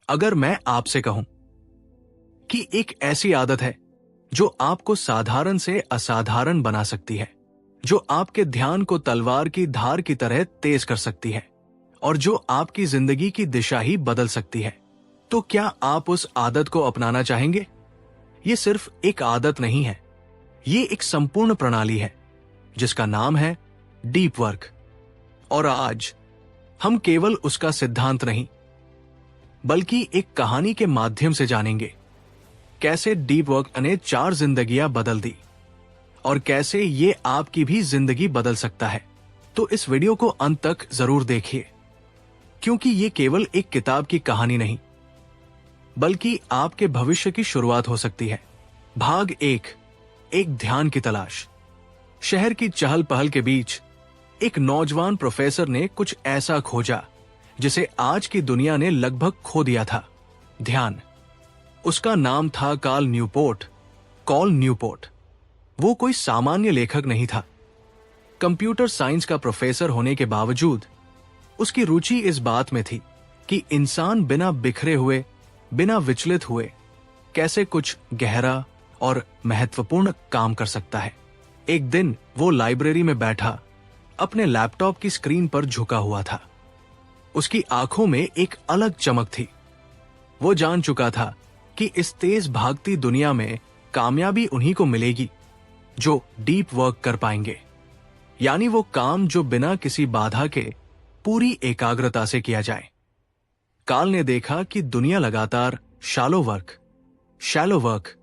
अगर मैं आपसे कहूं कि एक ऐसी आदत है जो आपको साधारण से असाधारण बना सकती है, जो आपके ध्यान को तलवार की धार की तरह तेज कर सकती है और जो आपकी जिंदगी की दिशा ही बदल सकती है, तो क्या आप उस आदत को अपनाना चाहेंगे? ये सिर्फ एक आदत नहीं है, ये एक संपूर्ण प्रणाली है जिसका नाम है डीप वर्क। और आज हम केवल उसका सिद्धांत नहीं, बल्कि एक कहानी के माध्यम से जानेंगे कैसे डीप वर्क ने 4 जिंदगियां बदल दी और कैसे ये आपकी भी जिंदगी बदल सकता है। तो इस वीडियो को अंत तक जरूर देखिए, क्योंकि ये केवल एक किताब की कहानी नहीं, बल्कि आपके भविष्य की शुरुआत हो सकती है। भाग 1, एक ध्यान की तलाश। शहर की चहल पहल के बीच एक नौजवान प्रोफेसर ने कुछ ऐसा खोजा जिसे आज की दुनिया ने लगभग खो दिया था, ध्यान। उसका नाम था कॉल न्यूपोर्ट। वो कोई सामान्य लेखक नहीं था। कंप्यूटर साइंस का प्रोफेसर होने के बावजूद उसकी रुचि इस बात में थी कि इंसान बिना बिखरे हुए, बिना विचलित हुए कैसे कुछ गहरा और महत्वपूर्ण काम कर सकता है। एक दिन वो लाइब्रेरी में बैठा अपने लैपटॉप की स्क्रीन पर झुका हुआ था। उसकी आंखों में एक अलग चमक थी। वो जान चुका था कि इस तेज भागती दुनिया में कामयाबी उन्हीं को मिलेगी जो डीप वर्क कर पाएंगे, यानी वो काम जो बिना किसी बाधा के पूरी एकाग्रता से किया जाए। काल ने देखा कि दुनिया लगातार शैलो वर्क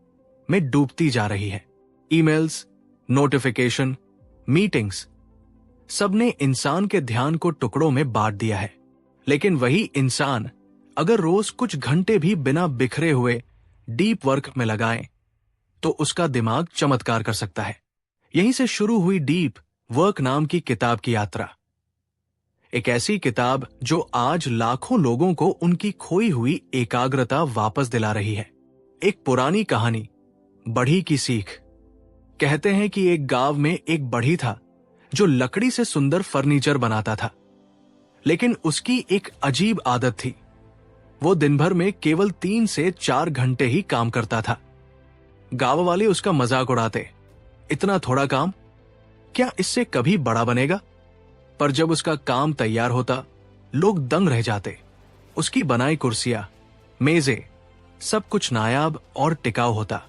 में डूबती जा रही है। ईमेल्स, नोटिफिकेशन, मीटिंग्स, सबने इंसान के ध्यान को टुकड़ों में बांट दिया है। लेकिन वही इंसान अगर रोज कुछ घंटे भी बिना बिखरे हुए डीप वर्क में लगाए तो उसका दिमाग चमत्कार कर सकता है। यहीं से शुरू हुई डीप वर्क नाम की किताब की यात्रा। एक ऐसी किताब जो आज लाखों लोगों को उनकी खोई हुई एकाग्रता वापस दिला रही है। एक पुरानी कहानी, बढ़ी की सीख। कहते हैं कि एक गांव में एक बढ़ी था जो लकड़ी से सुंदर फर्नीचर बनाता था, लेकिन उसकी एक अजीब आदत थी। वो दिन भर में केवल 3 से 4 घंटे ही काम करता था। गांव वाले उसका मजाक उड़ाते, इतना थोड़ा काम, क्या इससे कभी बड़ा बनेगा? पर जब उसका काम तैयार होता, लोग दंग रह जाते। उसकी बनाई कुर्सियां, मेजें, सब कुछ नायाब और टिकाऊ होता।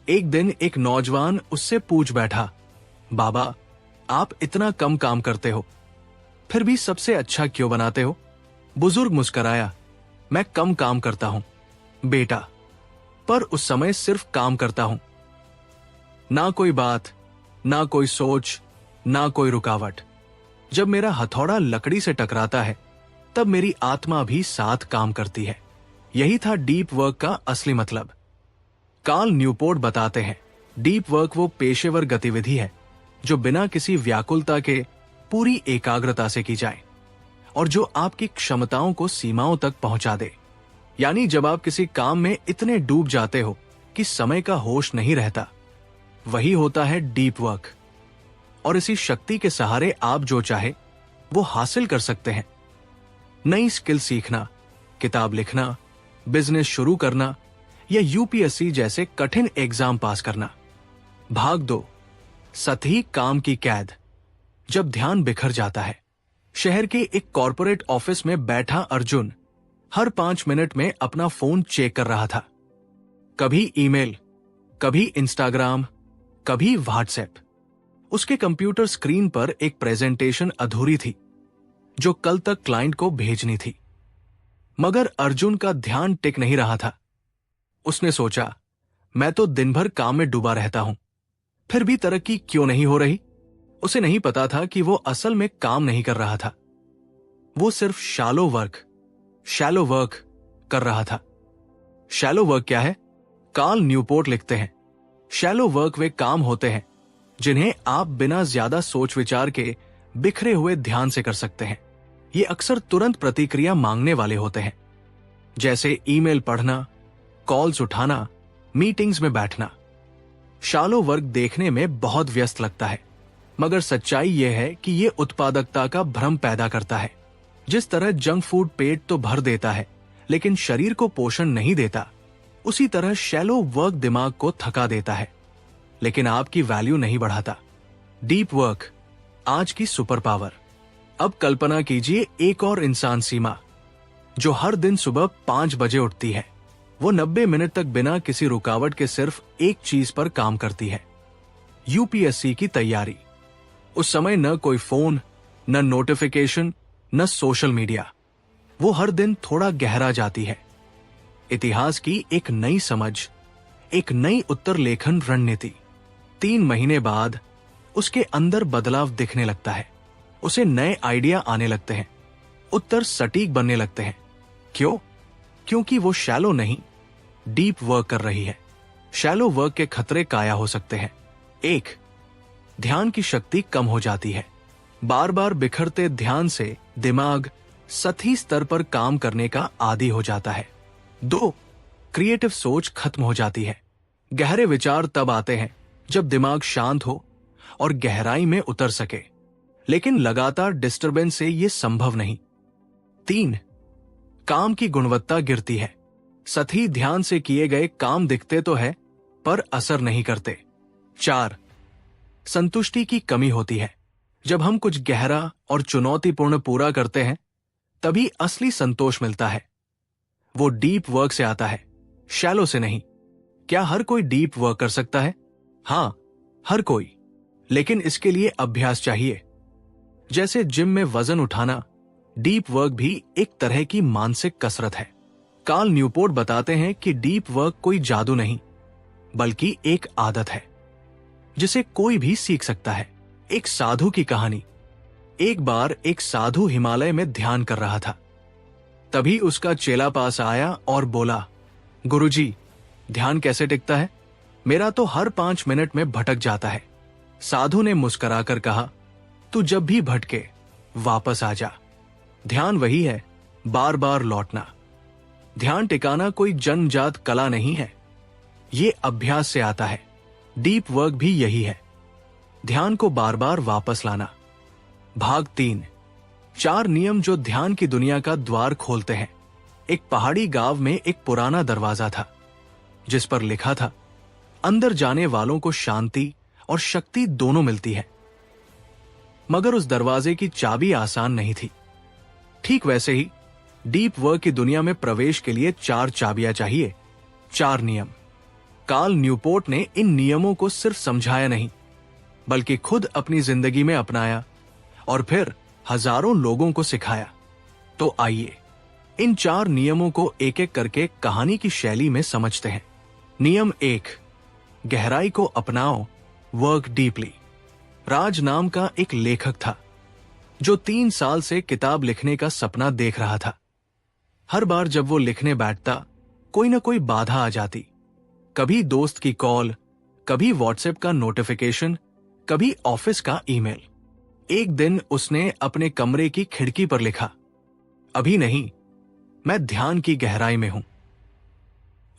एक दिन एक नौजवान उससे पूछ बैठा, बाबा, आप इतना कम काम करते हो, फिर भी सबसे अच्छा क्यों बनाते हो? बुजुर्ग मुस्कराया, मैं कम काम करता हूं बेटा, पर उस समय सिर्फ काम करता हूं। ना कोई बात, ना कोई सोच, ना कोई रुकावट। जब मेरा हथौड़ा लकड़ी से टकराता है, तब मेरी आत्मा भी साथ काम करती है। यही था डीप वर्क का असली मतलब। कॉल न्यूपोर्ट बताते हैं, डीप वर्क वो पेशेवर गतिविधि है जो बिना किसी व्याकुलता के पूरी एकाग्रता से की जाए और जो आपकी क्षमताओं को सीमाओं तक पहुंचा दे। यानी जब आप किसी काम में इतने डूब जाते हो कि समय का होश नहीं रहता, वही होता है डीप वर्क। और इसी शक्ति के सहारे आप जो चाहे वो हासिल कर सकते हैं। नई स्किल सीखना, किताब लिखना, बिजनेस शुरू करना या यूपीएससी जैसे कठिन एग्जाम पास करना। भाग 2, सतही काम की कैद। जब ध्यान बिखर जाता है। शहर के एक कॉर्पोरेट ऑफिस में बैठा अर्जुन हर 5 मिनट में अपना फोन चेक कर रहा था। कभी ईमेल, कभी इंस्टाग्राम, कभी व्हाट्सएप। उसके कंप्यूटर स्क्रीन पर एक प्रेजेंटेशन अधूरी थी जो कल तक क्लाइंट को भेजनी थी, मगर अर्जुन का ध्यान टिक नहीं रहा था। उसने सोचा, मैं तो दिन भर काम में डूबा रहता हूं, फिर भी तरक्की क्यों नहीं हो रही? उसे नहीं पता था कि वो असल में काम नहीं कर रहा था, वो सिर्फ शैलो वर्क कर रहा था। शैलो वर्क क्या है? कॉल न्यूपोर्ट लिखते हैं, शैलो वर्क वे काम होते हैं जिन्हें आप बिना ज्यादा सोच विचार के बिखरे हुए ध्यान से कर सकते हैं। ये अक्सर तुरंत प्रतिक्रिया मांगने वाले होते हैं, जैसे ईमेल पढ़ना, कॉल्स उठाना, मीटिंग्स में बैठना। शैलो वर्क देखने में बहुत व्यस्त लगता है, मगर सच्चाई यह है कि यह उत्पादकता का भ्रम पैदा करता है। जिस तरह जंक फूड पेट तो भर देता है, लेकिन शरीर को पोषण नहीं देता, उसी तरह शैलो वर्क दिमाग को थका देता है लेकिन आपकी वैल्यू नहीं बढ़ाता। डीप वर्क आज की सुपर पावर। अब कल्पना कीजिए एक और इंसान सीमा, जो हर दिन सुबह 5 बजे उठती है। वो 90 मिनट तक बिना किसी रुकावट के सिर्फ एक चीज पर काम करती है, यूपीएससी की तैयारी। उस समय न कोई फोन, न नोटिफिकेशन, न सोशल मीडिया। वो हर दिन थोड़ा गहरा जाती है। इतिहास की एक नई समझ, एक नई उत्तर लेखन रणनीति। 3 महीने बाद उसके अंदर बदलाव दिखने लगता है। उसे नए आइडिया आने लगते हैं, उत्तर सटीक बनने लगते हैं। क्यों? क्योंकि वो शैलो नहीं, डीप वर्क कर रही है। शैलो वर्क के खतरे काया हो सकते हैं। 1, ध्यान की शक्ति कम हो जाती है। बार बार बिखरते ध्यान से दिमाग सतही स्तर पर काम करने का आदी हो जाता है। 2, क्रिएटिव सोच खत्म हो जाती है। गहरे विचार तब आते हैं जब दिमाग शांत हो और गहराई में उतर सके, लेकिन लगातार डिस्टरबेंस से यह संभव नहीं। 3, काम की गुणवत्ता गिरती है। सतही ध्यान से किए गए काम दिखते तो है पर असर नहीं करते। 4, संतुष्टि की कमी होती है। जब हम कुछ गहरा और चुनौतीपूर्ण पूरा करते हैं तभी असली संतोष मिलता है। वो डीप वर्क से आता है, शैलो से नहीं। क्या हर कोई डीप वर्क कर सकता है? हां, हर कोई, लेकिन इसके लिए अभ्यास चाहिए। जैसे जिम में वजन उठाना, डीप वर्क भी एक तरह की मानसिक कसरत है। कार्ल न्यूपोर्ट बताते हैं कि डीप वर्क कोई जादू नहीं, बल्कि एक आदत है जिसे कोई भी सीख सकता है। एक साधु की कहानी। एक बार एक साधु हिमालय में ध्यान कर रहा था। तभी उसका चेला पास आया और बोला, गुरुजी, ध्यान कैसे टिकता है? मेरा तो हर 5 मिनट में भटक जाता है। साधु ने मुस्कुराकर कहा, तू जब भी भटके वापस आ जा। ध्यान वही है, बार बार लौटना। ध्यान टिकाना कोई जन्मजात कला नहीं है, ये अभ्यास से आता है। डीप वर्क भी यही है, ध्यान को बार बार वापस लाना। भाग 3, 4 नियम जो ध्यान की दुनिया का द्वार खोलते हैं। एक पहाड़ी गांव में एक पुराना दरवाजा था जिस पर लिखा था, अंदर जाने वालों को शांति और शक्ति दोनों मिलती है। मगर उस दरवाजे की चाबी आसान नहीं थी। ठीक वैसे ही डीप वर्क की दुनिया में प्रवेश के लिए 4 चाबियां चाहिए, 4 नियम। कार्ल न्यूपोर्ट ने इन नियमों को सिर्फ समझाया नहीं, बल्कि खुद अपनी जिंदगी में अपनाया और फिर हजारों लोगों को सिखाया। तो आइए इन 4 नियमों को एक एक करके कहानी की शैली में समझते हैं। नियम 1, गहराई को अपनाओ, वर्क डीपली। राज नाम का एक लेखक था जो 3 साल से किताब लिखने का सपना देख रहा था। हर बार जब वो लिखने बैठता, कोई ना कोई बाधा आ जाती। कभी दोस्त की कॉल, कभी व्हाट्सएप का नोटिफिकेशन, कभी ऑफिस का ईमेल। एक दिन उसने अपने कमरे की खिड़की पर लिखा, अभी नहीं, मैं ध्यान की गहराई में हूं।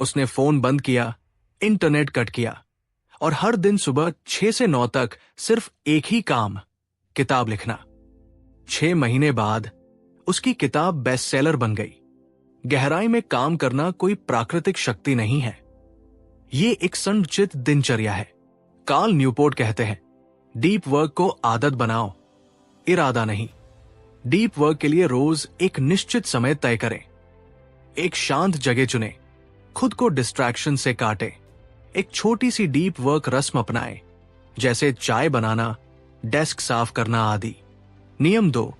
उसने फोन बंद किया, इंटरनेट कट किया और हर दिन सुबह 6 से 9 तक सिर्फ एक ही काम, किताब लिखना। 6 महीने बाद उसकी किताब बेस्टसेलर बन गई। गहराई में काम करना कोई प्राकृतिक शक्ति नहीं है, ये एक संचित दिनचर्या है। कार्ल न्यूपोर्ट कहते हैं, डीप वर्क को आदत बनाओ, इरादा नहीं। डीप वर्क के लिए रोज एक निश्चित समय तय करें। एक शांत जगह चुनें, खुद को डिस्ट्रैक्शन से काटें। एक छोटी सी डीप वर्क रस्म अपनाएं, जैसे चाय बनाना, डेस्क साफ करना आदि। नियम 2,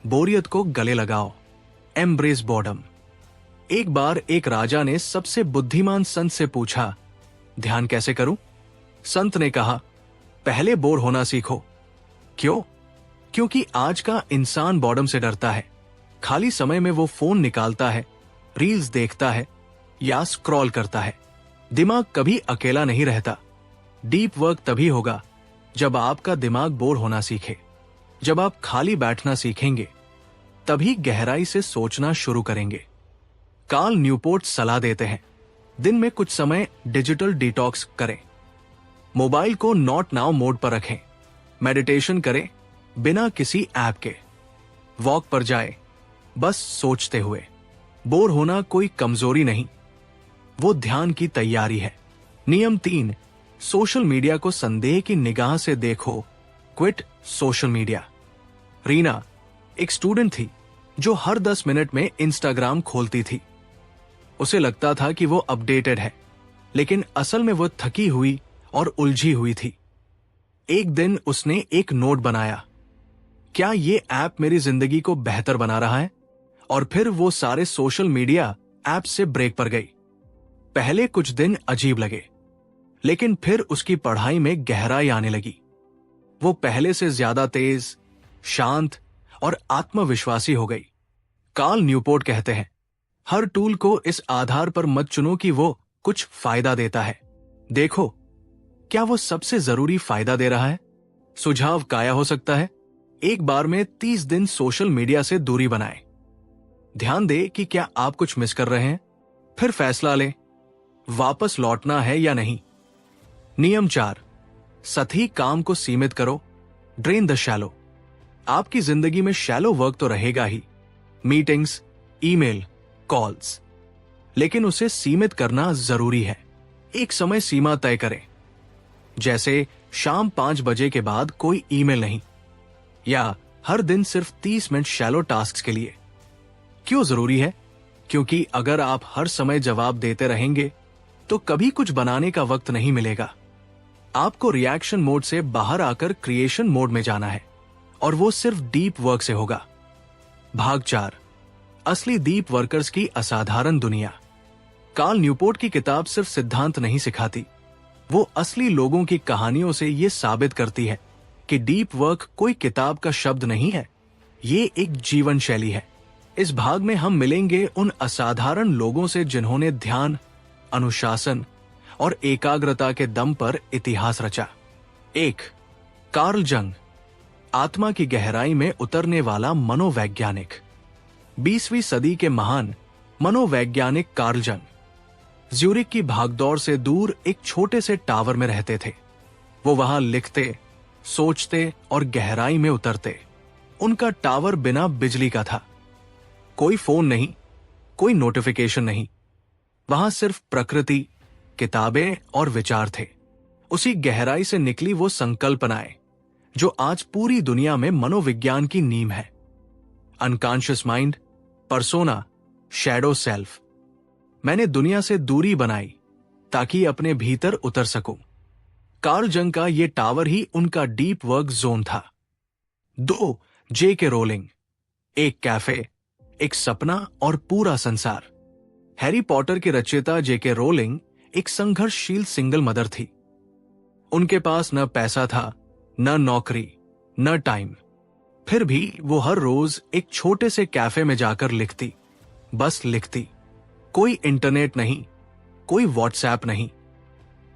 बोरियत को गले लगाओ, एम्ब्रेस बॉर्डम। एक बार एक राजा ने सबसे बुद्धिमान संत से पूछा, ध्यान कैसे करूं? संत ने कहा, पहले बोर होना सीखो। क्यों? क्योंकि आज का इंसान बॉर्डम से डरता है। खाली समय में वो फोन निकालता है, रील्स देखता है या स्क्रॉल करता है। दिमाग कभी अकेला नहीं रहता। डीप वर्क तभी होगा जब आपका दिमाग बोर होना सीखे। जब आप खाली बैठना सीखेंगे, तभी गहराई से सोचना शुरू करेंगे। कार्ल न्यूपोर्ट सलाह देते हैं, दिन में कुछ समय डिजिटल डिटॉक्स करें। मोबाइल को नॉट नाउ मोड पर रखें। मेडिटेशन करें बिना किसी ऐप के। वॉक पर जाए, बस सोचते हुए। बोर होना कोई कमजोरी नहीं, वो ध्यान की तैयारी है। नियम 3, सोशल मीडिया को संदेह की निगाह से देखो। Quit social media. रीना एक स्टूडेंट थी जो हर 10 मिनट में इंस्टाग्राम खोलती थी। उसे लगता था कि वो अपडेटेड है, लेकिन असल में वो थकी हुई और उलझी हुई थी। एक दिन उसने एक नोट बनाया, क्या ये ऐप मेरी जिंदगी को बेहतर बना रहा है? और फिर वो सारे सोशल मीडिया ऐप से ब्रेक पर गई। पहले कुछ दिन अजीब लगे, लेकिन फिर उसकी पढ़ाई में गहराई आने लगी। वो पहले से ज्यादा तेज, शांत और आत्मविश्वासी हो गई। कार्ल न्यूपोर्ट कहते हैं, हर टूल को इस आधार पर मत चुनो कि वो कुछ फायदा देता है, देखो क्या वो सबसे जरूरी फायदा दे रहा है। सुझाव काया हो सकता है, एक बार में 30 दिन सोशल मीडिया से दूरी बनाएं। ध्यान दे कि क्या आप कुछ मिस कर रहे हैं, फिर फैसला लें वापस लौटना है या नहीं। नियम 4, सतही काम को सीमित करो। Drain the shallow. आपकी जिंदगी में शैलो वर्क तो रहेगा ही, मीटिंग्स, ईमेल, कॉल्स, लेकिन उसे सीमित करना जरूरी है। एक समय सीमा तय करें, जैसे शाम 5 बजे के बाद कोई ईमेल नहीं, या हर दिन सिर्फ 30 मिनट शैलो टास्क्स के लिए। क्यों जरूरी है? क्योंकि अगर आप हर समय जवाब देते रहेंगे तो कभी कुछ बनाने का वक्त नहीं मिलेगा। आपको रिएक्शन मोड से बाहर आकर क्रिएशन मोड में जाना है, और वो सिर्फ डीप वर्क से होगा। भाग 4, असली डीप वर्कर्स की असाधारण दुनिया। कार्ल न्यूपोर्ट की किताब सिर्फ सिद्धांत नहीं सिखाती, वो असली लोगों की कहानियों से ये साबित करती है कि डीप वर्क कोई किताब का शब्द नहीं है, ये एक जीवन शैली है। इस भाग में हम मिलेंगे उन असाधारण लोगों से जिन्होंने ध्यान, अनुशासन और एकाग्रता के दम पर इतिहास रचा। 1, कार्ल जंग, आत्मा की गहराई में उतरने वाला मनोवैज्ञानिक। 20वीं सदी के महान मनोवैज्ञानिक कार्ल जंग ज्यूरिक की भागदौड़ से दूर एक छोटे से टावर में रहते थे। वो वहां लिखते, सोचते और गहराई में उतरते। उनका टावर बिना बिजली का था, कोई फोन नहीं, कोई नोटिफिकेशन नहीं, वहां सिर्फ प्रकृति, किताबें और विचार थे। उसी गहराई से निकली वो संकल्पनाएं जो आज पूरी दुनिया में मनोविज्ञान की नींव है। Unconscious mind, persona, shadow self. मैंने दुनिया से दूरी बनाई ताकि अपने भीतर उतर सकूं। कार्ल जंग का ये टावर ही उनका डीप वर्क जोन था। 2, J.K. रोलिंग, एक कैफे, एक सपना और पूरा संसार। हैरी पॉटर की रचयिता J.K. रोलिंग एक संघर्षशील सिंगल मदर थी। उनके पास न पैसा था, न नौकरी, न टाइम। फिर भी वो हर रोज एक छोटे से कैफे में जाकर लिखती, बस लिखती। कोई इंटरनेट नहीं, कोई व्हाट्सएप नहीं,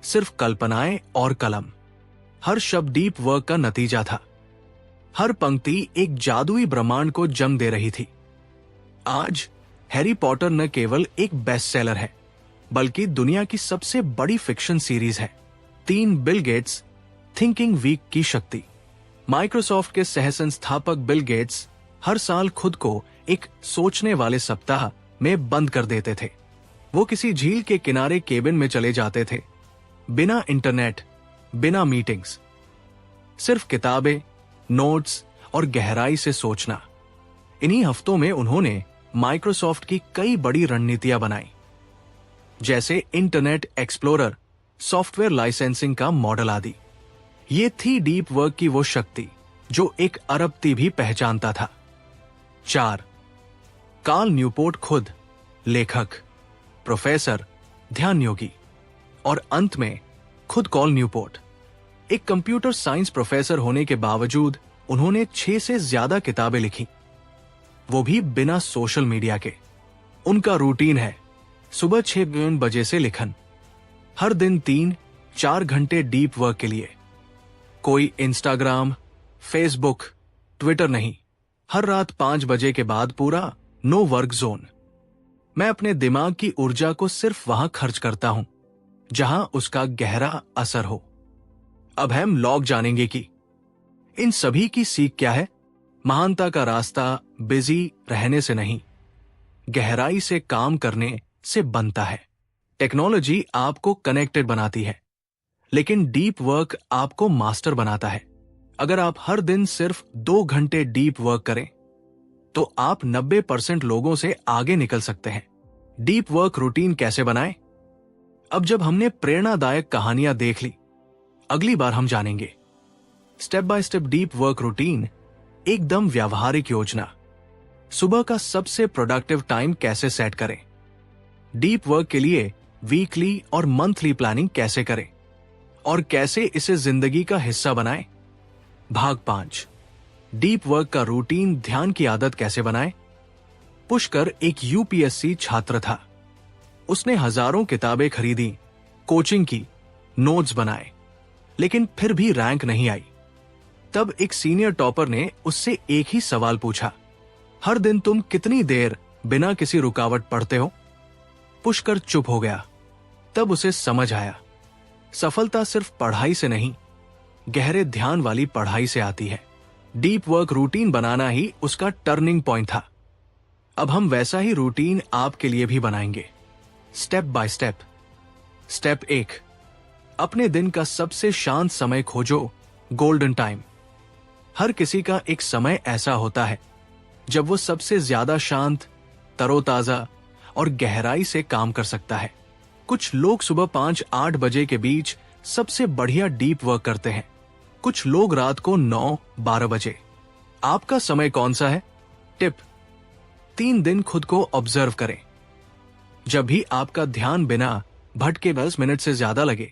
सिर्फ कल्पनाएं और कलम। हर शब्द डीप वर्क का नतीजा था। हर पंक्ति एक जादुई ब्रह्मांड को जन्म दे रही थी। आज हैरी पॉटर न केवल एक बेस्ट सेलर है, बल्कि दुनिया की सबसे बड़ी फिक्शन सीरीज है। 3, बिल गेट्स, थिंकिंग वीक की शक्ति। माइक्रोसॉफ्ट के सह संस्थापक बिल गेट्स हर साल खुद को एक सोचने वाले सप्ताह में बंद कर देते थे। वो किसी झील के किनारे केबिन में चले जाते थे, बिना इंटरनेट, बिना मीटिंग्स, सिर्फ किताबें, नोट्स और गहराई से सोचना। इन्हीं हफ्तों में उन्होंने माइक्रोसॉफ्ट की कई बड़ी रणनीतियां बनाई, जैसे इंटरनेट एक्सप्लोरर, सॉफ्टवेयर लाइसेंसिंग का मॉडल आदि। ये थी डीप वर्क की वो शक्ति जो एक अरबती भी पहचानता था। 4, कार्ल न्यूपोर्ट खुद, लेखक, प्रोफेसर, ध्यान योगी, और अंत में खुद कार्ल न्यूपोर्ट। एक कंप्यूटर साइंस प्रोफेसर होने के बावजूद उन्होंने 6 से ज्यादा किताबें लिखी, वो भी बिना सोशल मीडिया के। उनका रूटीन है सुबह 6 बजे से लिखन, हर दिन 3-4 घंटे डीप वर्क के लिए। कोई इंस्टाग्राम, फेसबुक, ट्विटर नहीं। हर रात 5 बजे के बाद पूरा नो वर्क जोन। मैं अपने दिमाग की ऊर्जा को सिर्फ वहां खर्च करता हूं जहां उसका गहरा असर हो। अब हम लॉग जानेंगे कि इन सभी की सीख क्या है। महानता का रास्ता बिजी रहने से नहीं, गहराई से काम करने से बनता है। टेक्नोलॉजी आपको कनेक्टेड बनाती है, लेकिन डीप वर्क आपको मास्टर बनाता है। अगर आप हर दिन सिर्फ 2 घंटे डीप वर्क करें तो आप 90% लोगों से आगे निकल सकते हैं। डीप वर्क रूटीन कैसे बनाएं? अब जब हमने प्रेरणादायक कहानियां देख ली, अगली बार हम जानेंगे step by step deep work routine, एकदम व्यावहारिक योजना। सुबह का सबसे प्रोडक्टिव टाइम कैसे सेट करें, डीप वर्क के लिए वीकली और मंथली प्लानिंग कैसे करें, और कैसे इसे जिंदगी का हिस्सा बनाएं। भाग 5, डीप वर्क का रूटीन, ध्यान की आदत कैसे बनाएं। पुष्कर एक यूपीएससी छात्र था। उसने हजारों किताबें खरीदी, कोचिंग की, नोट्स बनाए, लेकिन फिर भी रैंक नहीं आई। तब एक सीनियर टॉपर ने उससे एक ही सवाल पूछा, हर दिन तुम कितनी देर बिना किसी रुकावट पढ़ते हो? पुष्कर चुप हो गया। तब उसे समझ आया, सफलता सिर्फ पढ़ाई से नहीं, गहरे ध्यान वाली पढ़ाई से आती है। डीप वर्क रूटीन बनाना ही उसका टर्निंग पॉइंट था। अब हम वैसा ही रूटीन आपके लिए भी बनाएंगे, स्टेप बाय स्टेप। स्टेप 1, अपने दिन का सबसे शांत समय खोजो, गोल्डन टाइम। हर किसी का एक समय ऐसा होता है जब वो सबसे ज्यादा शांत, तरोताजा और गहराई से काम कर सकता है। कुछ लोग सुबह 5-8 बजे के बीच सबसे बढ़िया डीप वर्क करते हैं, कुछ लोग रात को 9-12 बजे। आपका समय कौन सा है? टिप: 3 दिन खुद को ऑब्जर्व करें। जब भी आपका ध्यान बिना भटके 10 मिनट से ज्यादा लगे,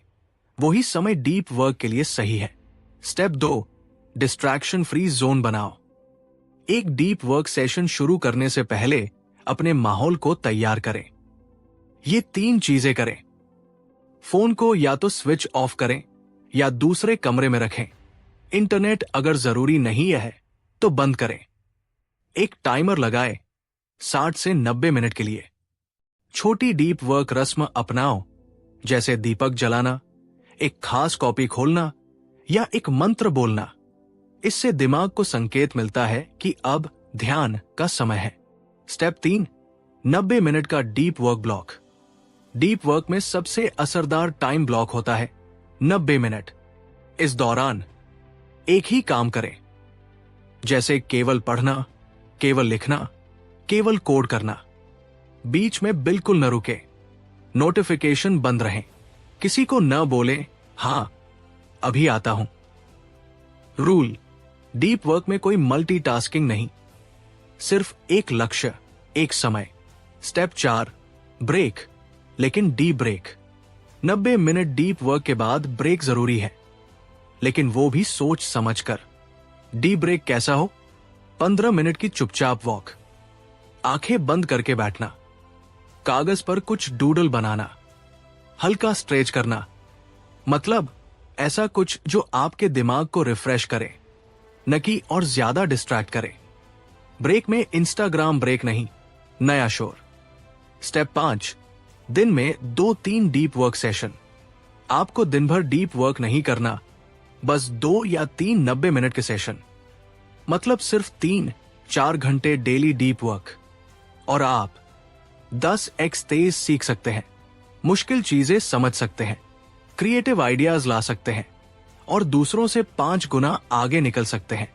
वही समय डीप वर्क के लिए सही है। स्टेप 2, डिस्ट्रैक्शन फ्री जोन बनाओ। एक डीप वर्क सेशन शुरू करने से पहले अपने माहौल को तैयार करें। ये 3 चीजें करें। फोन को या तो स्विच ऑफ करें या दूसरे कमरे में रखें। इंटरनेट अगर जरूरी नहीं है तो बंद करें। एक टाइमर लगाए 60 से 90 मिनट के लिए। छोटी डीप वर्क रस्म अपनाओ, जैसे दीपक जलाना, एक खास कॉपी खोलना या एक मंत्र बोलना। इससे दिमाग को संकेत मिलता है कि अब ध्यान का समय है। स्टेप 3, 90 मिनट का deep work block. Deep work में सबसे असरदार टाइम ब्लॉक होता है 90 मिनट। इस दौरान एक ही काम करें, जैसे केवल पढ़ना, केवल लिखना, केवल कोड करना। बीच में बिल्कुल न रुके, नोटिफिकेशन बंद रहें, किसी को न बोले हाँ अभी आता हूं। रूल: डीप वर्क में कोई मल्टीटास्किंग नहीं, सिर्फ एक लक्ष्य, एक समय। स्टेप 4, ब्रेक, लेकिन deep break. 90 minute deep work के बाद ब्रेक जरूरी है, लेकिन वो भी सोच समझकर। डीप ब्रेक कैसा हो? 15 मिनट की चुपचाप वॉक, आंखें बंद करके बैठना, कागज पर कुछ डूडल बनाना, हल्का स्ट्रेच करना। मतलब ऐसा कुछ जो आपके दिमाग को रिफ्रेश करे, न कि और ज्यादा डिस्ट्रैक्ट करे। ब्रेक में इंस्टाग्राम ब्रेक नहीं, नया शोर। स्टेप 5, दिन में 2-3 डीप वर्क सेशन। आपको दिन भर डीप वर्क नहीं करना, बस 2 या 3 90 मिनट के सेशन। मतलब सिर्फ 3-4 घंटे डेली डीप वर्क, और आप 10x तेज सीख सकते हैं, मुश्किल चीजें समझ सकते हैं, क्रिएटिव आइडियाज ला सकते हैं और दूसरों से 5 गुना आगे निकल सकते हैं।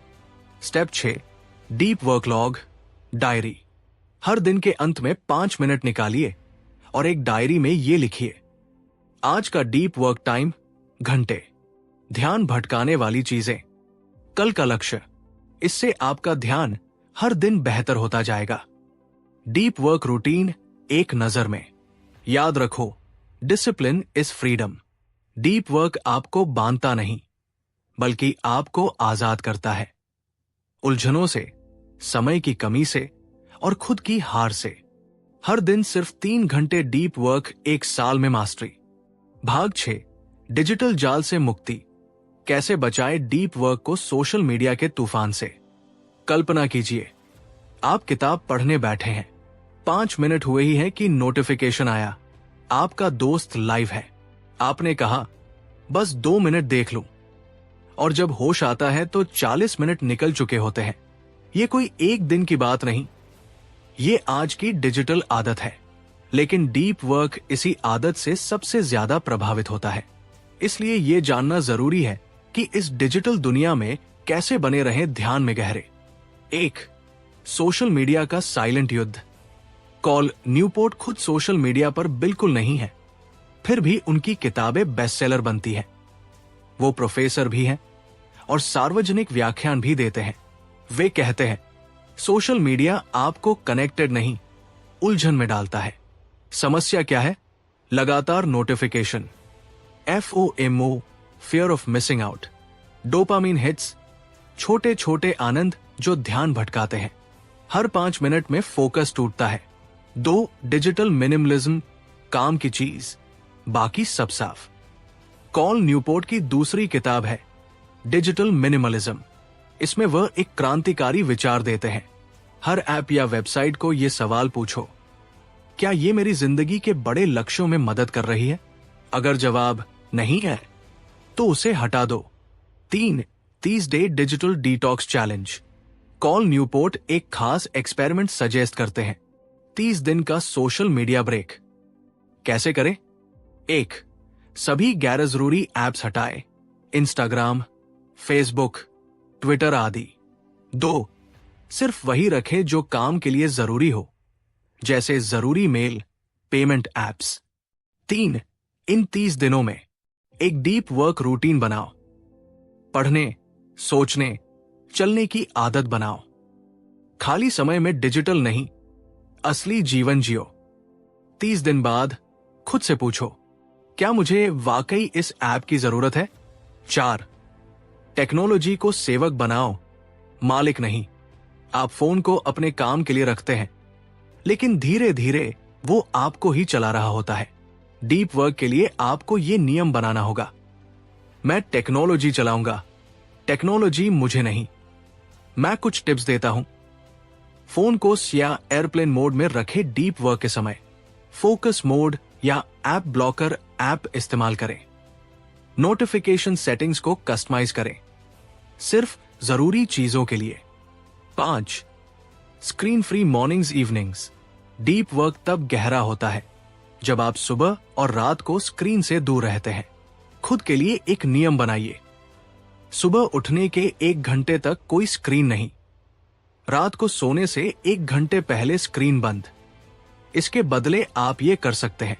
Step 6, deep work log, diary. हर दिन के अंत में 5 मिनट निकालिए और एक डायरी में ये लिखिए, आज का डीप वर्क टाइम घंटे, ध्यान भटकाने वाली चीजें, कल का लक्ष्य। इससे आपका ध्यान हर दिन बेहतर होता जाएगा। डीप वर्क रूटीन एक नजर में। याद रखो, discipline is freedom. Deep work आपको बांधता नहीं, बल्कि आपको आजाद करता है, उलझनों से, समय की कमी से और खुद की हार से। हर दिन सिर्फ 3 घंटे डीप वर्क, 1 साल में मास्टरी। भाग 6, डिजिटल जाल से मुक्ति। कैसे बचाए डीप वर्क को सोशल मीडिया के तूफान से। कल्पना कीजिए, आप किताब पढ़ने बैठे हैं, 5 मिनट हुए ही हैं कि नोटिफिकेशन आया, आपका दोस्त लाइव है। आपने कहा बस 2 मिनट देख लूं, और जब होश आता है तो 40 मिनट निकल चुके होते हैं। ये कोई एक दिन की बात नहीं, ये आज की डिजिटल आदत है, लेकिन डीप वर्क इसी आदत से सबसे ज्यादा प्रभावित होता है। इसलिए ये जानना जरूरी है कि इस डिजिटल दुनिया में कैसे बने रहें ध्यान में गहरे। 1. सोशल मीडिया का साइलेंट युद्ध। कॉल न्यूपोर्ट खुद सोशल मीडिया पर बिल्कुल नहीं है, फिर भी उनकी किताबें बेस्टसेलर बनती हैं। वो प्रोफेसर भी हैं और सार्वजनिक व्याख्यान भी देते हैं। वे कहते हैं, सोशल मीडिया आपको कनेक्टेड नहीं, उलझन में डालता है। समस्या क्या है? लगातार notification, FOMO, fear of missing out, dopamine hits, छोटे छोटे आनंद जो ध्यान भटकाते हैं। हर 5 मिनट में फोकस टूटता है। 2. डिजिटल मिनिमलिज्म, काम की चीज, बाकी सब साफ। कॉल न्यूपोर्ट की दूसरी किताब है डिजिटल मिनिमलिज्म। इसमें वह एक क्रांतिकारी विचार देते हैं। हर ऐप या वेबसाइट को यह सवाल पूछो, क्या ये मेरी जिंदगी के बड़े लक्ष्यों में मदद कर रही है? अगर जवाब नहीं है तो उसे हटा दो। 3. 30 day digital detox challenge. Call Newport एक खास एक्सपेरिमेंट सजेस्ट करते हैं, 30 दिन का सोशल मीडिया ब्रेक। कैसे करें? 1. सभी गैर जरूरी एप्स हटाए, इंस्टाग्राम, फेसबुक, ट्विटर आदि। 2. सिर्फ वही रखे जो काम के लिए जरूरी हो, जैसे जरूरी मेल, पेमेंट एप्स। 3. इन 30 दिनों में एक डीप वर्क रूटीन बनाओ। पढ़ने, सोचने, चलने की आदत बनाओ। खाली समय में डिजिटल नहीं, असली जीवन जियो। 30 दिन बाद खुद से पूछो, क्या मुझे वाकई इस ऐप की जरूरत है? 4. टेक्नोलॉजी को सेवक बनाओ, मालिक नहीं। आप फोन को अपने काम के लिए रखते हैं, लेकिन धीरे धीरे वो आपको ही चला रहा होता है। डीप वर्क के लिए आपको ये नियम बनाना होगा, मैं टेक्नोलॉजी चलाऊंगा, टेक्नोलॉजी मुझे नहीं। मैं कुछ टिप्स देता हूं। फोन को या एयरप्लेन मोड में रखे डीप वर्क के समय। फोकस मोड या ऐप ब्लॉकर ऐप इस्तेमाल करें। नोटिफिकेशन सेटिंग्स को कस्टमाइज करें, सिर्फ जरूरी चीजों के लिए। 5. Screen free mornings evenings. Deep work तब गहरा होता है जब आप सुबह और रात को स्क्रीन से दूर रहते हैं। खुद के लिए एक नियम बनाइए, सुबह उठने के 1 घंटे तक कोई स्क्रीन नहीं, रात को सोने से 1 घंटे पहले स्क्रीन बंद। इसके बदले आप ये कर सकते हैं,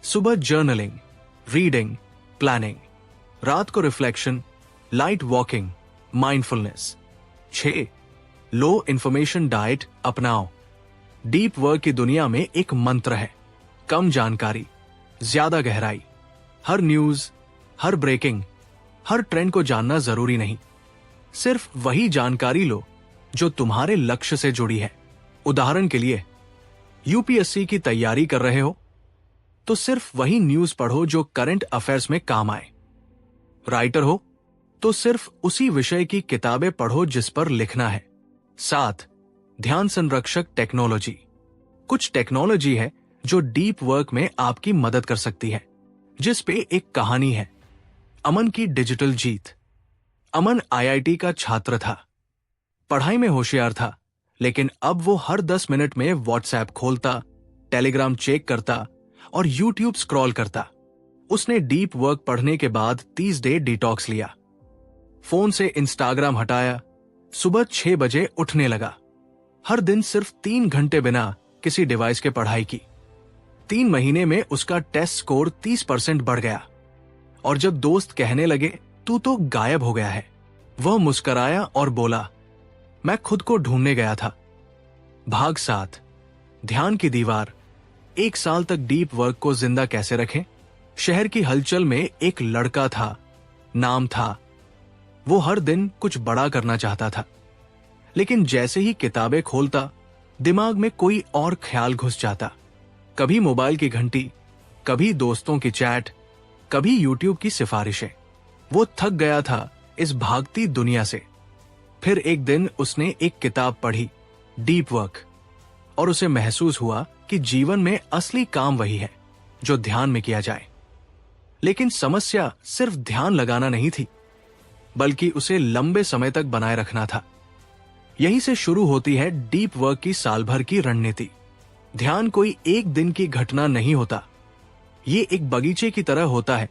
सुबह जर्नलिंग, रीडिंग, प्लानिंग, रात को रिफ्लेक्शन, लाइट वॉकिंग, माइंडफुलनेस। 6. लो इंफॉर्मेशन डाइट अपनाओ। डीप वर्क की दुनिया में एक मंत्र है, कम जानकारी, ज्यादा गहराई। हर न्यूज, हर ब्रेकिंग, हर ट्रेंड को जानना जरूरी नहीं। सिर्फ वही जानकारी लो जो तुम्हारे लक्ष्य से जुड़ी है। उदाहरण के लिए, यूपीएससी की तैयारी कर रहे हो तो सिर्फ वही न्यूज पढ़ो जो करंट अफेयर्स में काम आए। राइटर हो तो सिर्फ उसी विषय की किताबें पढ़ो जिस पर लिखना है। 7. ध्यान संरक्षक टेक्नोलॉजी। कुछ टेक्नोलॉजी है जो डीप वर्क में आपकी मदद कर सकती है, जिस पे एक कहानी है, अमन की डिजिटल जीत। अमन IIT का छात्र था, पढ़ाई में होशियार था, लेकिन अब वो हर 10 मिनट में व्हाट्सएप खोलता, टेलीग्राम चेक करता और यूट्यूब स्क्रॉल करता। उसने डीप वर्क पढ़ने के बाद 30 डे डिटॉक्स लिया, फोन से इंस्टाग्राम हटाया, सुबह 6 बजे उठने लगा, हर दिन सिर्फ 3 घंटे बिना किसी डिवाइस के पढ़ाई की। 3 महीने में उसका टेस्ट स्कोर 30% बढ़ गया, और जब दोस्त कहने लगे तू तो गायब हो गया है, वह मुस्कराया और बोला, मैं खुद को ढूंढने गया था। भाग 7. ध्यान की दीवार। 1 साल तक डीप वर्क को जिंदा कैसे रखें? शहर की हलचल में एक लड़का था, नाम था। वो हर दिन कुछ बड़ा करना चाहता था, लेकिन जैसे ही किताबें खोलता दिमाग में कोई और ख्याल घुस जाता। कभी मोबाइल की घंटी, कभी दोस्तों की चैट, कभी यूट्यूब की सिफारिशें। वो थक गया था इस भागती दुनिया से। फिर एक दिन उसने एक किताब पढ़ी, डीप वर्क, और उसे महसूस हुआ कि जीवन में असली काम वही है जो ध्यान में किया जाए। लेकिन समस्या सिर्फ ध्यान लगाना नहीं थी, बल्कि उसे लंबे समय तक बनाए रखना था। यहीं से शुरू होती है डीप वर्क की साल भर की रणनीति। ध्यान कोई एक दिन की घटना नहीं होता। ये एक बगीचे की तरह होता है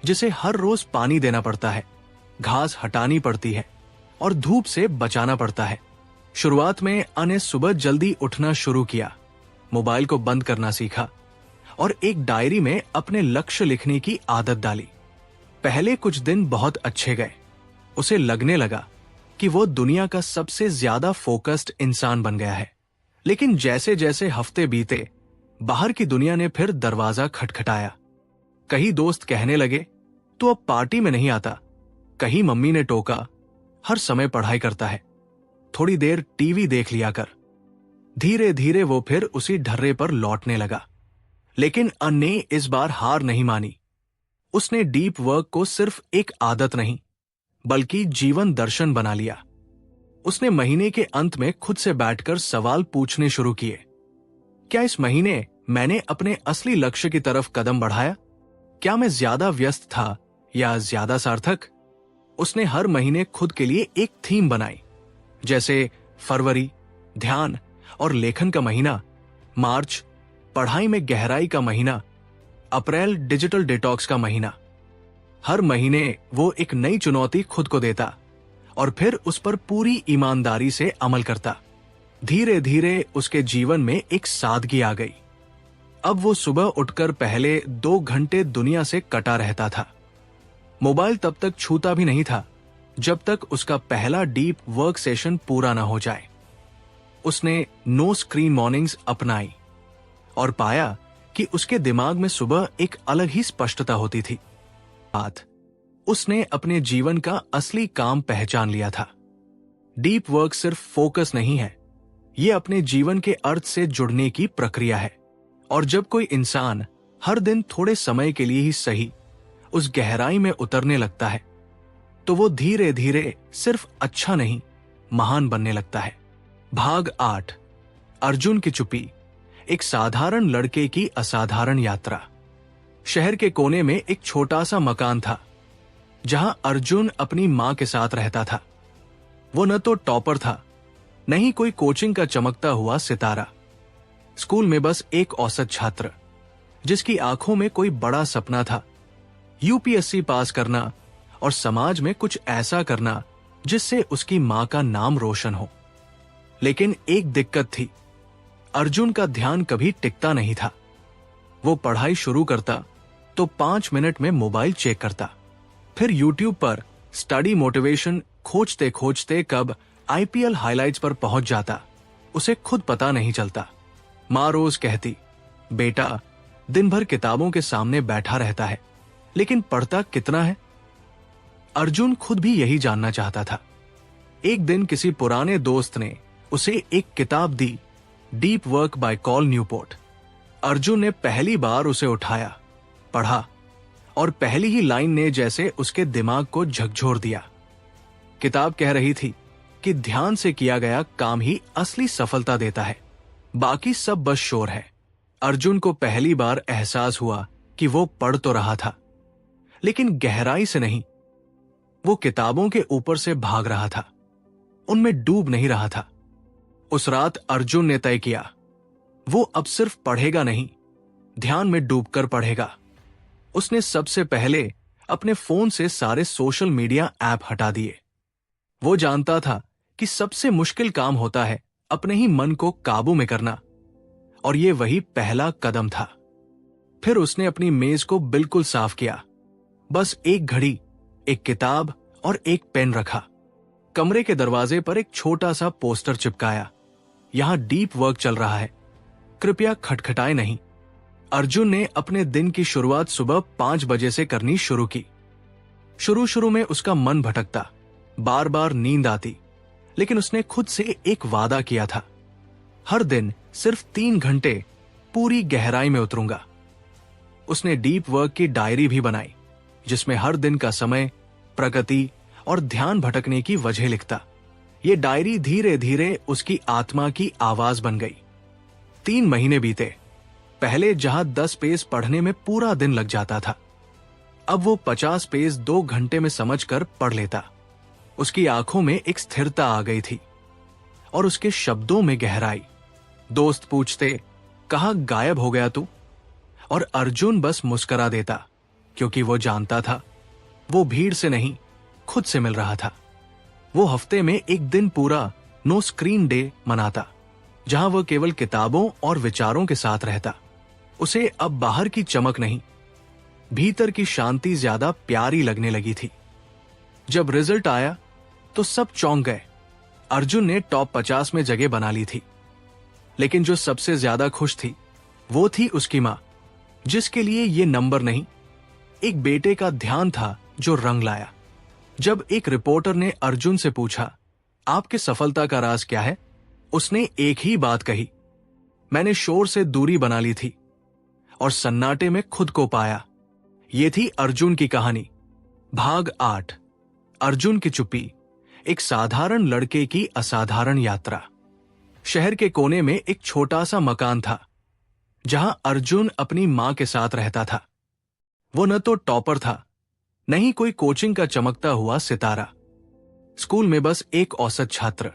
जिसे हर रोज पानी देना पड़ता है, घास हटानी पड़ती है और धूप से बचाना पड़ता है। शुरुआत में अने सुबह जल्दी उठना शुरू किया, मोबाइल को बंद करना सीखा और एक डायरी में अपने लक्ष्य लिखने की आदत डाली। पहले कुछ दिन बहुत अच्छे गए। उसे लगने लगा कि वो दुनिया का सबसे ज्यादा फोकस्ड इंसान बन गया है। लेकिन जैसे जैसे हफ्ते बीते, बाहर की दुनिया ने फिर दरवाजा खटखटाया। कहीं दोस्त कहने लगे, तू अब पार्टी में नहीं आता। कहीं मम्मी ने टोका, हर समय पढ़ाई करता है, थोड़ी देर टीवी देख लिया कर। धीरे धीरे वो फिर उसी ढर्रे पर लौटने लगा। लेकिन अन ने इस बार हार नहीं मानी। उसने डीप वर्क को सिर्फ एक आदत नहीं, बल्कि जीवन दर्शन बना लिया। उसने महीने के अंत में खुद से बैठकर सवाल पूछने शुरू किए। क्या इस महीने मैंने अपने असली लक्ष्य की तरफ कदम बढ़ाया? क्या मैं ज्यादा व्यस्त था या ज्यादा सार्थक? उसने हर महीने खुद के लिए एक थीम बनाई, जैसे फरवरी ध्यान और लेखन का महीना, मार्च पढ़ाई में गहराई का महीना, अप्रैल डिजिटल डिटॉक्स का महीना। हर महीने वो एक नई चुनौती खुद को देता और फिर उस पर पूरी ईमानदारी से अमल करता। धीरे धीरे उसके जीवन में एक सादगी आ गई। अब वो सुबह उठकर पहले 2 घंटे दुनिया से कटा रहता था। मोबाइल तब तक छूता भी नहीं था जब तक उसका पहला डीप वर्क सेशन पूरा ना हो जाए। उसने नो स्क्रीन मॉर्निंग्स अपनाई और पाया कि उसके दिमाग में सुबह एक अलग ही स्पष्टता होती थी। उसने अपने जीवन का असली काम पहचान लिया था। डीप वर्क सिर्फ फोकस नहीं है, ये अपने जीवन के अर्थ से जुड़ने की प्रक्रिया है। और जब कोई इंसान हर दिन थोड़े समय के लिए ही सही उस गहराई में उतरने लगता है, तो वो धीरे धीरे सिर्फ अच्छा नहीं, महान बनने लगता है। भाग 8, अर्जुन की चुप्पी, एक साधारण लड़के की असाधारण यात्रा। शहर के कोने में एक छोटा सा मकान था जहां अर्जुन अपनी मां के साथ रहता था। वो न तो टॉपर था, न ही कोई कोचिंग का चमकता हुआ सितारा। स्कूल में बस एक औसत छात्र जिसकी आंखों में कोई बड़ा सपना था, यूपीएससी पास करना और समाज में कुछ ऐसा करना जिससे उसकी मां का नाम रोशन हो। लेकिन एक दिक्कत थी, अर्जुन का ध्यान कभी टिकता नहीं था। वो पढ़ाई शुरू करता तो 5 मिनट में मोबाइल चेक करता, फिर यूट्यूब पर स्टडी मोटिवेशन खोजते खोजते कब आईपीएल हाइलाइट्स पर पहुंच जाता, उसे खुद पता नहीं चलता। मां रोज कहती, बेटा दिन भर किताबों के सामने बैठा रहता है, लेकिन पढ़ता कितना है? अर्जुन खुद भी यही जानना चाहता था। एक दिन किसी पुराने दोस्त ने उसे एक किताब दी, deep work by Cal Newport. Arjun ने पहली बार उसे उठाया, पढ़ा और पहली ही लाइन ने जैसे उसके दिमाग को झकझोर दिया। किताब कह रही थी कि ध्यान से किया गया काम ही असली सफलता देता है, बाकी सब बस शोर है। अर्जुन को पहली बार एहसास हुआ कि वो पढ़ तो रहा था, लेकिन गहराई से नहीं। वो किताबों के ऊपर से भाग रहा था, उनमें डूब नहीं रहा था। उस रात अर्जुन ने तय किया, वो अब सिर्फ पढ़ेगा नहीं, ध्यान में डूबकर पढ़ेगा। उसने सबसे पहले अपने फोन से सारे सोशल मीडिया ऐप हटा दिए। वो जानता था कि सबसे मुश्किल काम होता है अपने ही मन को काबू में करना, और ये वही पहला कदम था। फिर उसने अपनी मेज को बिल्कुल साफ किया, बस एक घड़ी, एक किताब और एक पेन रखा। कमरे के दरवाजे पर एक छोटा सा पोस्टर चिपकाया, यहां डीप वर्क चल रहा है, कृपया खटखटाए नहीं। अर्जुन ने अपने दिन की शुरुआत सुबह 5 बजे से करनी शुरू की। शुरू में उसका मन भटकता, बार बार नींद आती, लेकिन उसने खुद से एक वादा किया था, हर दिन सिर्फ 3 घंटे पूरी गहराई में उतरूंगा। उसने डीप वर्क की डायरी भी बनाई, जिसमें हर दिन का समय, प्रगति और ध्यान भटकने की वजह लिखता। ये डायरी धीरे धीरे उसकी आत्मा की आवाज बन गई। 3 महीने बीते। पहले जहां 10 पेज पढ़ने में पूरा दिन लग जाता था, अब वो 50 पेज 2 घंटे में समझकर पढ़ लेता। उसकी आंखों में एक स्थिरता आ गई थी। और उसके शब्दों में गहराई। दोस्त पूछते, कहाँ गायब हो गया तू? और अर्जुन बस मुस्कुरा देता, क्योंकि वो जानता था वो भीड़ से नहीं, खुद से मिल रहा था। वो हफ्ते में एक दिन पूरा नो स्क्रीन डे मनाता, जहां वह केवल किताबों और विचारों के साथ रहता। उसे अब बाहर की चमक नहीं, भीतर की शांति ज्यादा प्यारी लगने लगी थी। जब रिजल्ट आया तो सब चौंक गए। अर्जुन ने टॉप 50 में जगह बना ली थी, लेकिन जो सबसे ज्यादा खुश थी वो थी उसकी मां, जिसके लिए ये नंबर नहीं, एक बेटे का ध्यान था जो रंग लाया। जब एक रिपोर्टर ने अर्जुन से पूछा, आपके सफलता का राज क्या है, उसने एक ही बात कही, मैंने शोर से दूरी बना ली थी और सन्नाटे में खुद को पाया। ये थी अर्जुन की कहानी। भाग 8, अर्जुन की चुप्पी, एक साधारण लड़के की असाधारण यात्रा। शहर के कोने में एक छोटा सा मकान था, जहां अर्जुन अपनी मां के साथ रहता था। वो न तो टॉपर था, न ही कोई कोचिंग का चमकता हुआ सितारा। स्कूल में बस एक औसत छात्र,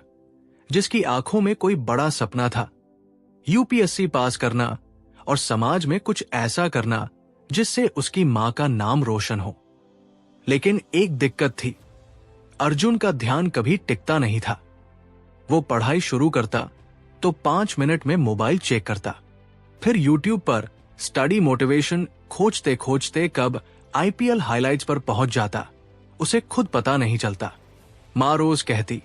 जिसकी आंखों में कोई बड़ा सपना था, यूपीएससी पास करना और समाज में कुछ ऐसा करना जिससे उसकी मां का नाम रोशन हो। लेकिन एक दिक्कत थी, अर्जुन का ध्यान कभी टिकता नहीं था। वो पढ़ाई शुरू करता तो 5 मिनट में मोबाइल चेक करता, फिर यूट्यूब पर स्टडी मोटिवेशन खोजते खोजते कब आईपीएल हाइलाइट्स पर पहुंच जाता, उसे खुद पता नहीं चलता। मां रोज कहती,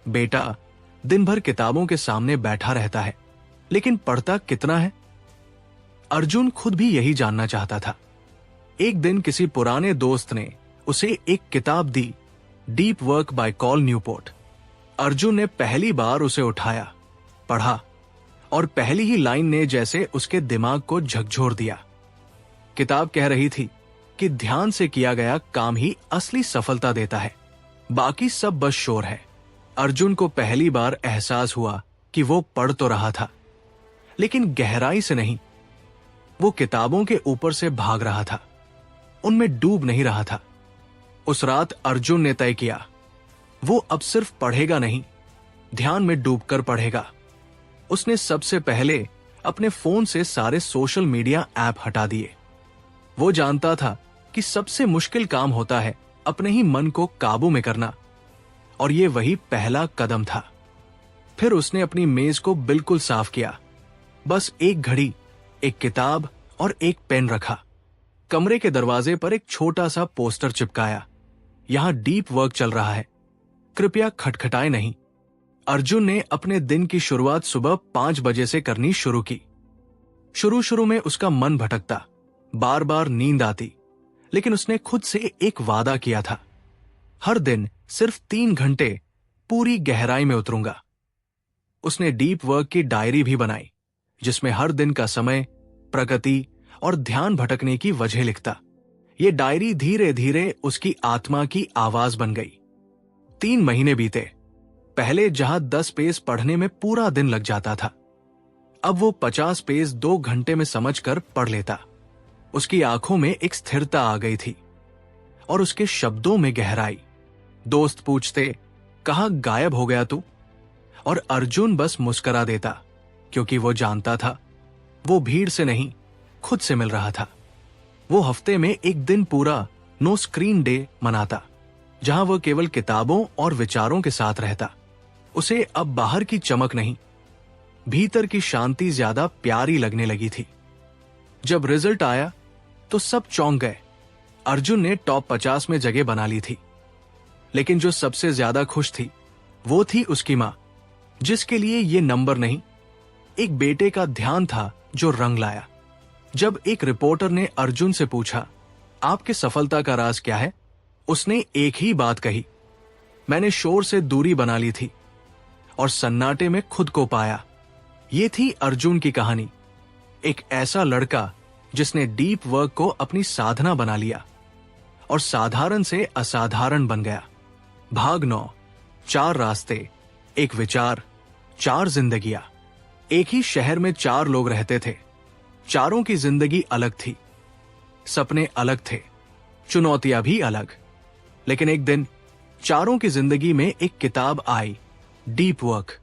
बेटा दिन भर किताबों के सामने बैठा रहता है, लेकिन पढ़ता कितना है? अर्जुन खुद भी यही जानना चाहता था। एक दिन किसी पुराने दोस्त ने उसे एक किताब दी, deep work by Cal Newport. Arjun ने पहली बार उसे उठाया, पढ़ा, और पहली ही लाइन ने जैसे उसके दिमाग को झकझोर दिया। किताब कह रही थी कि ध्यान से किया गया काम ही असली सफलता देता है, बाकी सब बस शोर है। अर्जुन को पहली बार एहसास हुआ कि वो पढ़ तो रहा था, लेकिन गहराई से नहीं। वो किताबों के ऊपर से भाग रहा था, उनमें डूब नहीं रहा था। उस रात अर्जुन ने तय किया, वो अब सिर्फ पढ़ेगा नहीं, ध्यान में डूबकर पढ़ेगा। उसने सबसे पहले अपने फोन से सारे सोशल मीडिया ऐप हटा दिए। वो जानता था कि सबसे मुश्किल काम होता है अपने ही मन को काबू में करना, और ये वही पहला कदम था। फिर उसने अपनी मेज को बिल्कुल साफ किया, बस एक घड़ी, एक किताब और एक पेन रखा। कमरे के दरवाजे पर एक छोटा सा पोस्टर चिपकाया, यहां डीप वर्क चल रहा है, कृपया खटखटाए नहीं। अर्जुन ने अपने दिन की शुरुआत सुबह 5 बजे से करनी शुरू की। शुरू में उसका मन भटकता, बार बार नींद आती, लेकिन उसने खुद से एक वादा किया था, हर दिन सिर्फ 3 घंटे पूरी गहराई में उतरूंगा। उसने डीप वर्क की डायरी भी बनाई, जिसमें हर दिन का समय, प्रगति और ध्यान भटकने की वजह लिखता। ये डायरी धीरे धीरे उसकी आत्मा की आवाज बन गई। 3 महीने बीते। पहले जहां 10 पेज पढ़ने में पूरा दिन लग जाता था, अब वो 50 पेज 2 घंटे में समझकर पढ़ लेता। उसकी आंखों में एक स्थिरता आ गई थी और उसके शब्दों में गहराई। दोस्त पूछते, कहाँ गायब हो गया तू? और अर्जुन बस मुस्कुरा देता, क्योंकि वो जानता था वो भीड़ से नहीं, खुद से मिल रहा था। वो हफ्ते में एक दिन पूरा नो स्क्रीन डे मनाता, जहां वह केवल किताबों और विचारों के साथ रहता। उसे अब बाहर की चमक नहीं, भीतर की शांति ज्यादा प्यारी लगने लगी थी। जब रिजल्ट आया तो सब चौंक गए। अर्जुन ने टॉप 50 में जगह बना ली थी, लेकिन जो सबसे ज्यादा खुश थी वो थी उसकी मां, जिसके लिए ये नंबर नहीं, एक बेटे का ध्यान था जो रंग लाया। जब एक रिपोर्टर ने अर्जुन से पूछा, आपके सफलता का राज क्या है, उसने एक ही बात कही, मैंने शोर से दूरी बना ली थी और सन्नाटे में खुद को पाया। ये थी अर्जुन की कहानी। एक ऐसा लड़का जिसने डीप वर्क को अपनी साधना बना लिया और साधारण से असाधारण बन गया। भाग 9, 4 रास्ते, एक विचार, 4 जिंदगियां। एक ही शहर में 4 लोग रहते थे। चारों की जिंदगी अलग थी, सपने अलग थे, चुनौतियां भी अलग। लेकिन एक दिन चारों की जिंदगी में एक किताब आई, डीप वर्क।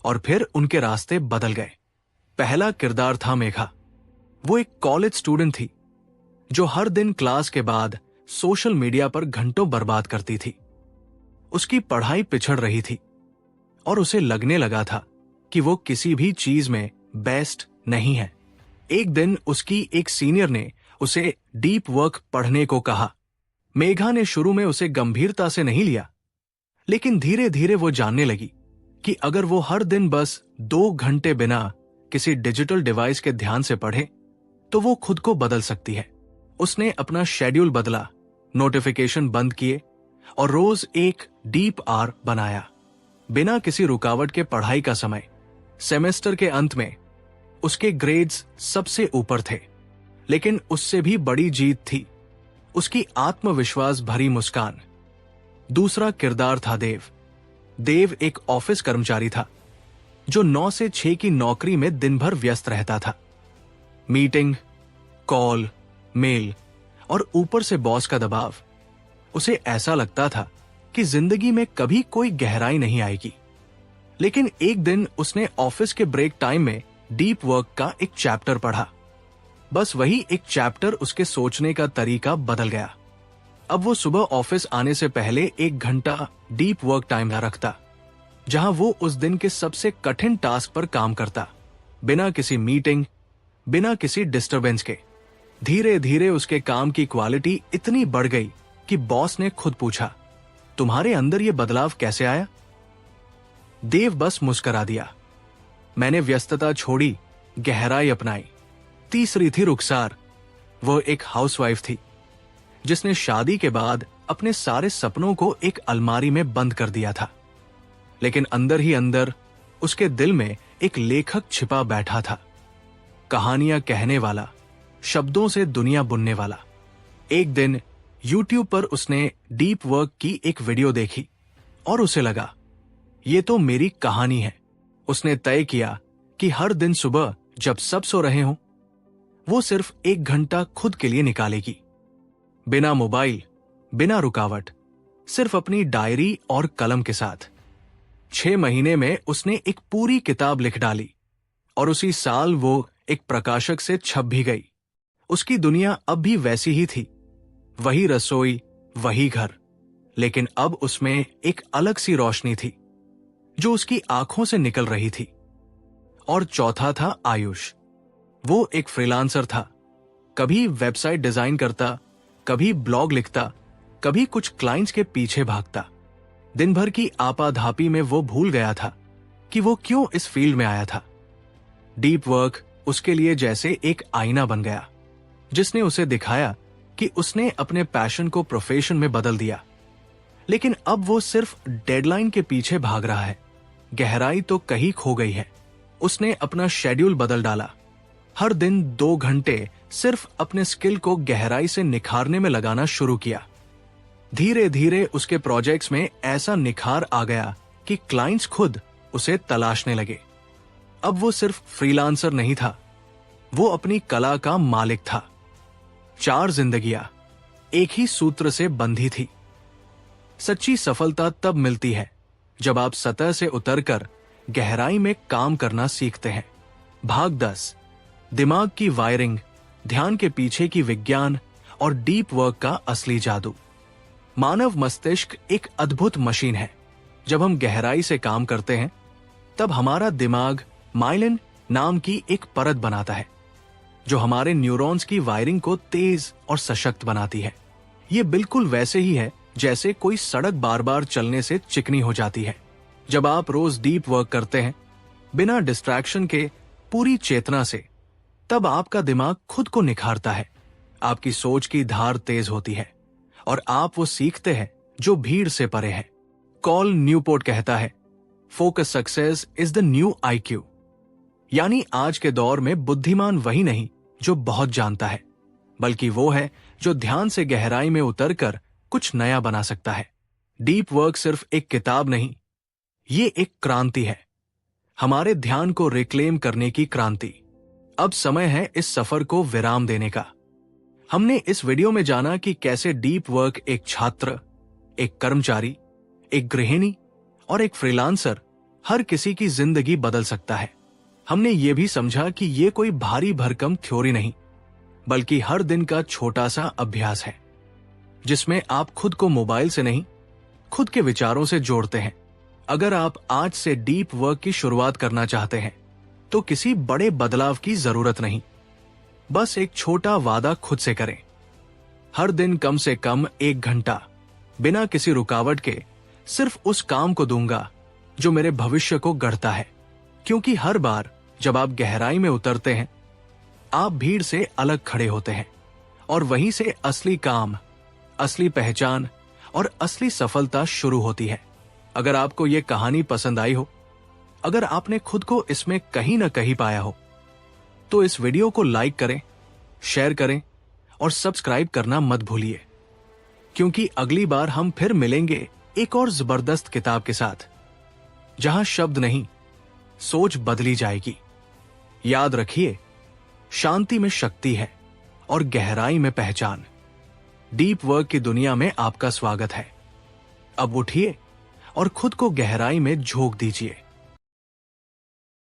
और फिर उनके रास्ते बदल गए। पहला किरदार था मेघा। वो एक कॉलेज स्टूडेंट थी जो हर दिन क्लास के बाद सोशल मीडिया पर घंटों बर्बाद करती थी। उसकी पढ़ाई पिछड़ रही थी और उसे लगने लगा था कि वो किसी भी चीज में बेस्ट नहीं है। एक दिन उसकी एक सीनियर ने उसे डीप वर्क पढ़ने को कहा। मेघा ने शुरू में उसे गंभीरता से नहीं लिया, लेकिन धीरे धीरे वो जानने लगी कि अगर वो हर दिन बस 2 घंटे बिना किसी डिजिटल डिवाइस के ध्यान से पढ़े तो वो खुद को बदल सकती है। उसने अपना शेड्यूल बदला, नोटिफिकेशन बंद किए और रोज एक डीप आवर बनाया। बिना किसी रुकावट के पढ़ाई का समय। सेमेस्टर के अंत में उसके ग्रेड्स सबसे ऊपर थे, लेकिन उससे भी बड़ी जीत थी उसकी आत्मविश्वास भरी मुस्कान। दूसरा किरदार था देव। देव एक ऑफिस कर्मचारी था जो 9 से 6 की नौकरी में दिन भर व्यस्त रहता था। मीटिंग, कॉल, मेल और ऊपर से बॉस का दबाव। उसे ऐसा लगता था कि जिंदगी में कभी कोई गहराई नहीं आएगी। लेकिन एक दिन उसने ऑफिस के ब्रेक टाइम में डीप वर्क का एक चैप्टर पढ़ा। बस वही एक चैप्टर उसके सोचने का तरीका बदल गया। अब वो सुबह ऑफिस आने से पहले 1 घंटा डीप वर्क टाइम रखता, जहां वो उस दिन के सबसे कठिन टास्क पर काम करता, बिना किसी मीटिंग, बिना किसी डिस्टरबेंस के। धीरे धीरे उसके काम की क्वालिटी इतनी बढ़ गई कि बॉस ने खुद पूछा, तुम्हारे अंदर ये बदलाव कैसे आया? देव बस मुस्कुरा दिया। मैंने व्यस्तता छोड़ी, गहराई अपनाई। तीसरी थी रुखसार। वो एक हाउसवाइफ थी जिसने शादी के बाद अपने सारे सपनों को एक अलमारी में बंद कर दिया था, लेकिन अंदर ही अंदर उसके दिल में एक लेखक छिपा बैठा था, कहानियां कहने वाला, शब्दों से दुनिया बुनने वाला। एक दिन YouTube पर उसने डीप वर्क की एक वीडियो देखी और उसे लगा, ये तो मेरी कहानी है। उसने तय किया कि हर दिन सुबह जब सब सो रहे हों, वो सिर्फ 1 घंटा खुद के लिए निकालेगी। बिना मोबाइल, बिना रुकावट, सिर्फ अपनी डायरी और कलम के साथ। 6 महीने में उसने एक पूरी किताब लिख डाली और उसी साल वो एक प्रकाशक से छप भी गई। उसकी दुनिया अब भी वैसी ही थी, वही रसोई, वही घर, लेकिन अब उसमें एक अलग सी रोशनी थी जो उसकी आंखों से निकल रही थी। और चौथा था आयुष। वो एक फ्रीलांसर था। कभी वेबसाइट डिजाइन करता, कभी ब्लॉग लिखता, कभी कुछ क्लाइंट्स के पीछे भागता। दिन भर की आपाधापी में वो भूल गया था कि वो क्यों इस फील्ड में आया था। डीप वर्क उसके लिए जैसे एक आईना बन गया, जिसने उसे दिखाया कि उसने अपने पैशन को प्रोफेशन में बदल दिया। लेकिन अब वो सिर्फ डेडलाइन के पीछे भाग रहा है, गहराई तो कहीं खो गई है। उसने अपना शेड्यूल बदल डाला। हर दिन 2 घंटे सिर्फ अपने स्किल को गहराई से निखारने में लगाना शुरू किया। धीरे धीरे उसके प्रोजेक्ट्स में ऐसा निखार आ गया कि क्लाइंट्स खुद उसे तलाशने लगे। अब वो सिर्फ फ्रीलांसर नहीं था, वो अपनी कला का मालिक था। 4 जिंदगियां एक ही सूत्र से बंधी थी। सच्ची सफलता तब मिलती है जब आप सतह से उतरकर गहराई में काम करना सीखते हैं। भाग 10। दिमाग की वायरिंग, ध्यान के पीछे की विज्ञान और डीप वर्क का असली जादू। मानव मस्तिष्क एक अद्भुत मशीन है। जब हम गहराई से काम करते हैं तब हमारा दिमाग माइलिन नाम की एक परत बनाता है जो हमारे न्यूरॉन्स की वायरिंग को तेज और सशक्त बनाती है। ये बिल्कुल वैसे ही है जैसे कोई सड़क बार बार चलने से चिकनी हो जाती है। जब आप रोज डीप वर्क करते हैं बिना डिस्ट्रैक्शन के, पूरी चेतना से, तब आपका दिमाग खुद को निखारता है। आपकी सोच की धार तेज होती है और आप वो सीखते हैं जो भीड़ से परे है। कॉल न्यूपोर्ट कहता है, focus success is the new IQ। यानी आज के दौर में बुद्धिमान वही नहीं जो बहुत जानता है, बल्कि वो है जो ध्यान से गहराई में उतरकर कुछ नया बना सकता है। डीप वर्क सिर्फ एक किताब नहीं, ये एक क्रांति है, हमारे ध्यान को रिक्लेम करने की क्रांति। अब समय है इस सफर को विराम देने का। हमने इस वीडियो में जाना कि कैसे डीप वर्क एक छात्र, एक कर्मचारी, एक गृहिणी और एक फ्रीलांसर हर किसी की जिंदगी बदल सकता है। हमने ये भी समझा कि ये कोई भारी भरकम थ्योरी नहीं, बल्कि हर दिन का छोटा सा अभ्यास है, जिसमें आप खुद को मोबाइल से नहीं, खुद के विचारों से जोड़ते हैं। अगर आप आज से डीप वर्क की शुरुआत करना चाहते हैं, तो किसी बड़े बदलाव की जरूरत नहीं। बस एक छोटा वादा खुद से करें। हर दिन कम से कम 1 घंटा बिना किसी रुकावट के सिर्फ उस काम को दूंगा जो मेरे भविष्य को गढ़ता है। क्योंकि हर बार जब आप गहराई में उतरते हैं, आप भीड़ से अलग खड़े होते हैं, और वहीं से असली काम, असली पहचान और असली सफलता शुरू होती है। अगर आपको यह कहानी पसंद आई हो, अगर आपने खुद को इसमें कहीं ना कहीं पाया हो, तो इस वीडियो को लाइक करें, शेयर करें और सब्सक्राइब करना मत भूलिए। क्योंकि अगली बार हम फिर मिलेंगे एक और जबरदस्त किताब के साथ, जहां शब्द नहीं, सोच बदली जाएगी। याद रखिए, शांति में शक्ति है और गहराई में पहचान। डीप वर्क की दुनिया में आपका स्वागत है। अब उठिए और खुद को गहराई में झोंक दीजिए।